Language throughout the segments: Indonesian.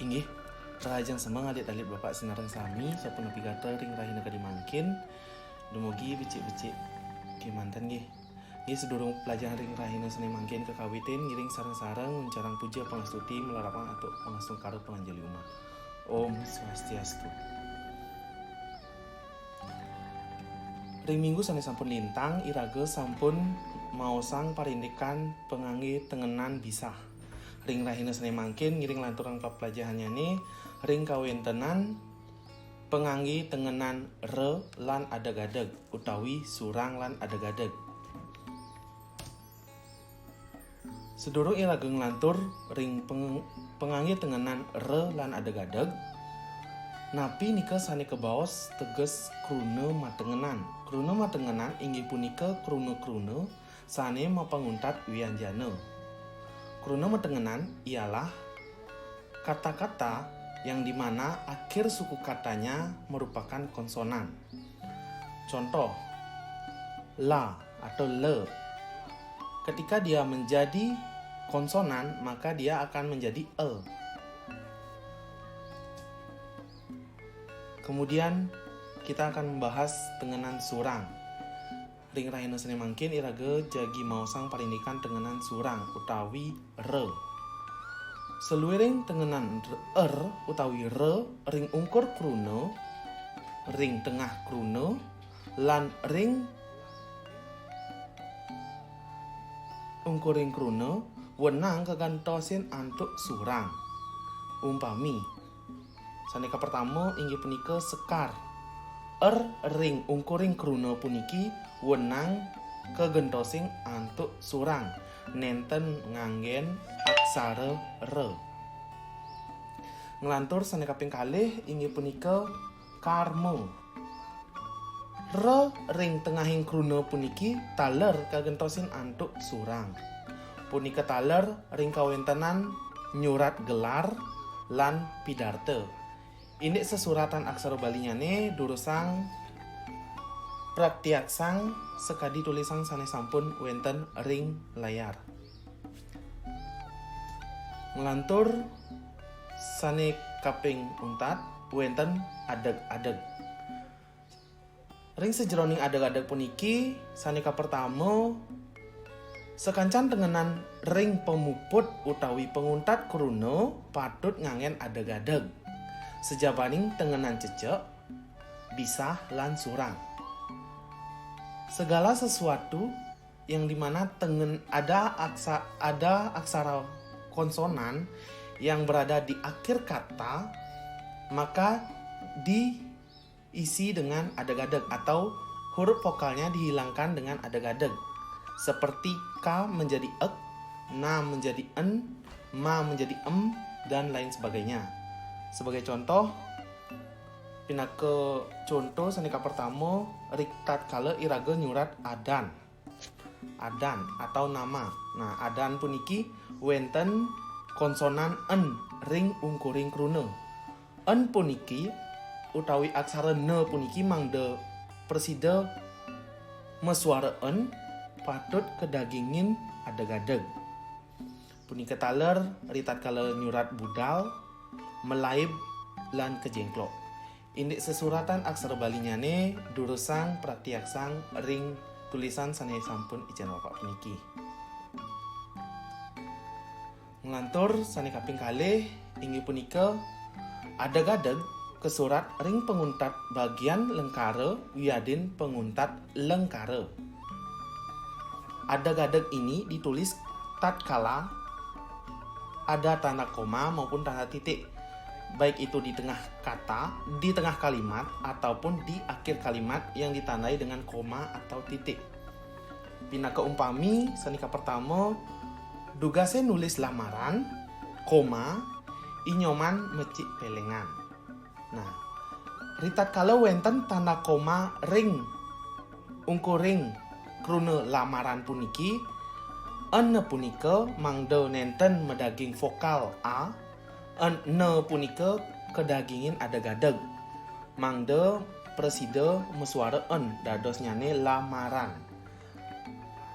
Inggih, rajang semang alit-alit bapak sinareng sami, sopun nepi kata ring rahina kadimangkin, dumugi becik-becik kemanten nggih. Nggih sedurung pelajaran ring rahina seni mangkin kekawitin ngiring sareng-sareng mencarang puja pangastuti melarapang atuk pangastung karo penganjali umat. Om Swastiastu. Ring minggu sane sampun lintang irage sampun maosang parindikan pengangge tengenan bisah. Ring rahina sene mangkin ngiring lanturan pelajarannya nih ring kawentenan pengangge tengenan re lan adeg-adeg utawi surang lan adeg-adeg. Sedurung irage nglantur ring pengangge tengenan re lan adeg-adeg napi nika sane kebaos teges krune matengenan. Krune matengenan inggih punika krune-krune sane mapanguntat wianjana. Krune matengenan ialah kata-kata yang dimana akhir suku katanya merupakan konsonan. Contoh, la atau le. Ketika dia menjadi konsonan, maka dia akan menjadi e. Kemudian kita akan membahas tengenan surang. Ring rahina sene mangkin irage jagi maosang parindikan tengenan surang utawi re. Seluiring tengenan utawi re ring ungkur krune, ring tengah krune, lan ring ungkuring krune wenang kegantosin antuk surang. Umpami saneka pertama inggih punika sekar. Ring ungkuring krune puniki wenang kegentosing antuk surang nenten nganggen aksara re. Nglantur saneka ping kalih inggih punika karma. Re ring tengahing krune puniki taler kagentosin antuk surang. Punika taler ring kawentenan nyurat gelar lan pidarte. Ini sesuratan aksara balinyane durusang praktiaksang sekadi tulisang sane sampun wenten ring layar. Nglantur sane kaping untat wenten adeg-adeg. Ring sejroning adeg-adeg puniki saneka pertama sekancan tengenan ring pemuput utawi penguntat krune patut ngangen adeg-adeg. Sejabaning tengenan cecek, bisah lan surang. Segala sesuatu yang dimana ada aksara konsonan yang berada di akhir kata, maka diisi dengan adeg-adeg atau huruf vokalnya dihilangkan dengan adeg-adeg. Seperti K menjadi ek, na menjadi en, ma menjadi em, dan lain sebagainya. Sebagai contoh, pinake contoh saneka pertama riktat kala irage nyurat adan atau nama. Nah, adan puniki wenten konsonan en ring ungkuring krune. En puniki utawi aksara ne puniki mangde presida mesuara en patut kedagingin adeg-adeg. Punika taler ritat kala nyurat budal melaib lan kejengklok. Indik sesuratan aksara balinyane durusang praktiaksang ring tulisan sane sampun ijen bapak puniki. Nglantur sane kaping kalih inggih punika adeg-adeg kesurat ring penguntat bagian lengkara wiadin penguntat lengkara. Adeg-adeg ini ditulis tatkala ada tanda koma maupun tanda titik, baik itu di tengah kata, di tengah kalimat, ataupun di akhir kalimat yang ditandai dengan koma atau titik. Pinaka umpami, sanika pertama, dugase nulis lamaran, koma, inyoman mecik pelengan. Nah, ritat kala wenten tanda koma ring, ungkuring, krune lamaran puniki, ene punika mangde nenten medaging vokal a, ne punika kedagingin adeg-adeg. Mangde presida mesuara en dados nyane lamaran.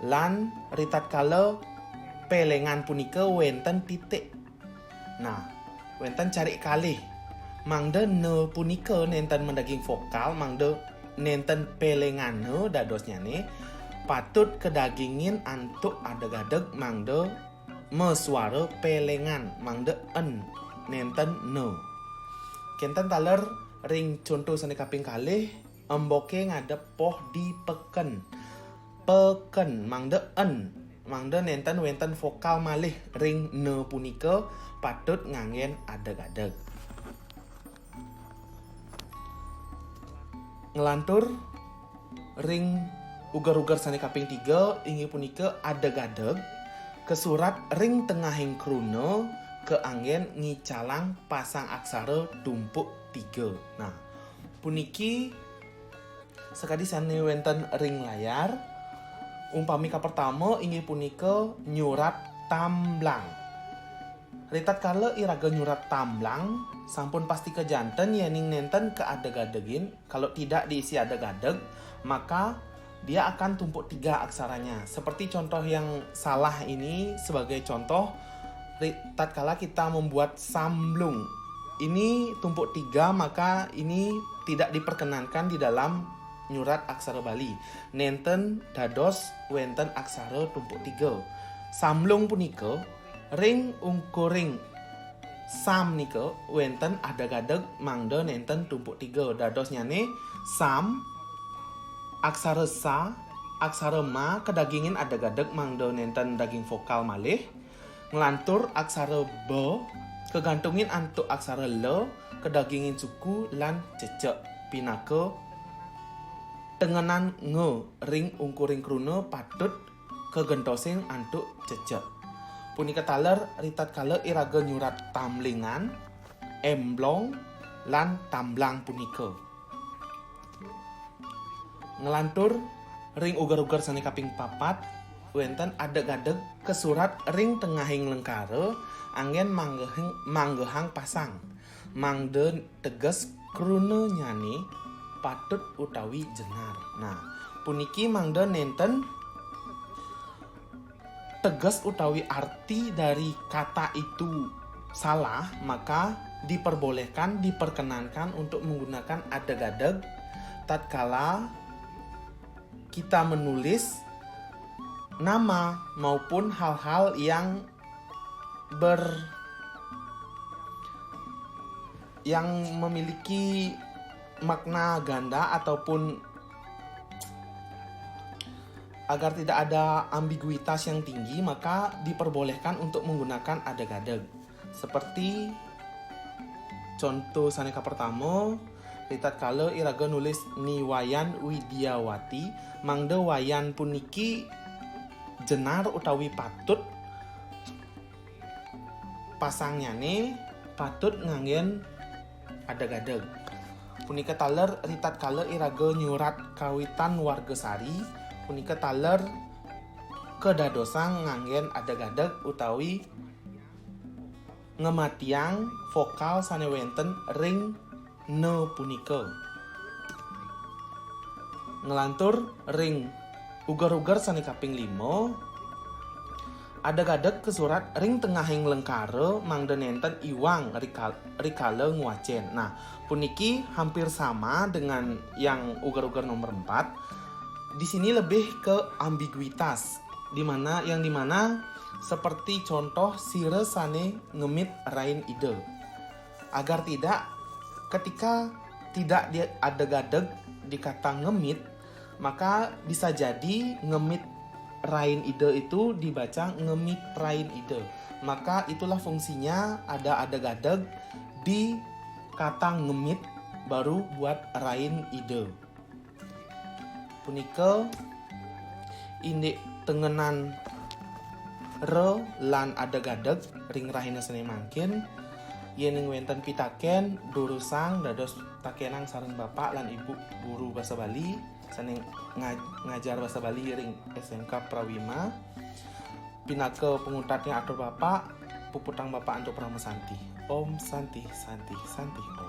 Lan ritat kala pelengan punika wenten titik. Nah, wenten cari kalih. Mangde ne punika nenten mendaging vokal, mangde nenten pelengane dadosnyane patut kedagingin antuk adeg-adeg mangde mesuara pelengan mangde en nenten ne. Kenten taler ring contoh sane kaping kalih emboke ngadep poh di peken. Peken mangde en mangde nenten wenten vokal malih ring ne punika patut nganggen adeg-adeg. Ngelantur ring ugar-ugar sane kaping 3 inggih punika adeg-adeg kesurat ring tengahing kruna keanggen ngicalang pasang aksara tumpuk 3. Nah, puniki sekadi sane wenten ring layar umpami ka pertama inggih punika nyurat tamblang. Ritat kala iraga nyurat tamblang sampun pasti kejanten yening nenten keadeg-adegin. Kalau tidak diisi adeg-adeg maka dia akan tumpuk 3 aksaranya. Seperti contoh yang salah ini sebagai contoh, tatkala kita membuat samblung ini tumpuk 3 maka ini tidak diperkenankan di dalam nyurat aksara Bali. Nenten dados wenten aksara tumpuk 3. Samblung punika ring ungkuring sam nika wenten adeg-adeg mangde nenten tumpuk 3. Dadosnyane sam aksara sa, aksara ma kedagingin adeg-adeg mangde nenten daging vokal malih. Ngelantur aksara b kegantungin antuk aksara le kedagingin suku lan cecek. Pinaka tengenan nge ring ungkuring kruna patut kegentosing antuk cecek. Punika taler ritat kala iraga nyurat tamlingan, emblong lan tamblang punika. Ngelantur ring ugar-ugar sane kaping 4 wenten adeg-adeg kesurat ring tengahing lengkara anggen manggehang pasang. Mangde teges kruna nyane patut utawi jenar. Nah, puniki mangde nenten tegas utawi arti dari kata itu salah, maka diperbolehkan, diperkenankan untuk menggunakan adeg-adeg tatkala kita menulis nama maupun hal-hal yang memiliki makna ganda ataupun agar tidak ada ambiguitas yang tinggi, maka diperbolehkan untuk menggunakan adeg-adeg. Seperti contoh saneka pertama, ritat kala iraga nulis Niwayan Widyawati, mangde wayan puniki jenar utawi patut pasangnyane patut nganggen adeg-adeg. Punika taler ritat kala iraga nyurat kawitan wargasari, punika taler kedadosang nganggen adeg-adeg utawi ngematiang vokal sane wenten ring ne punika. Ngelantur ring ugar-ugar sane kaping 5 adeg-adeg kesurat ring tengahing lengkara mangde nenten iwang rikala nguacen. Nah, puniki hampir sama dengan yang ugar-ugar nomor 4. Di sini lebih ke ambiguitas, dimana seperti contoh sire sane ngemit rain ide. Agar tidak, ketika tidak di adeg-adeg di kata ngemit, maka bisa jadi ngemit rain ide itu dibaca ngemit rain ide. Maka itulah fungsinya ada adeg-adeg di kata ngemit baru buat rain ide. Punika indik tengenan re lan adeg-adeg ring rahina sene mangkin yening wenten pitaken durusang dados takenang sareng bapak lan ibu guru basa Bali sane ngajar basa Bali ring SMK Prawima. Pinaka pengutatnya atur bapak puputang bapak antuk Pramesanti. Om Santi Santi Santi Om.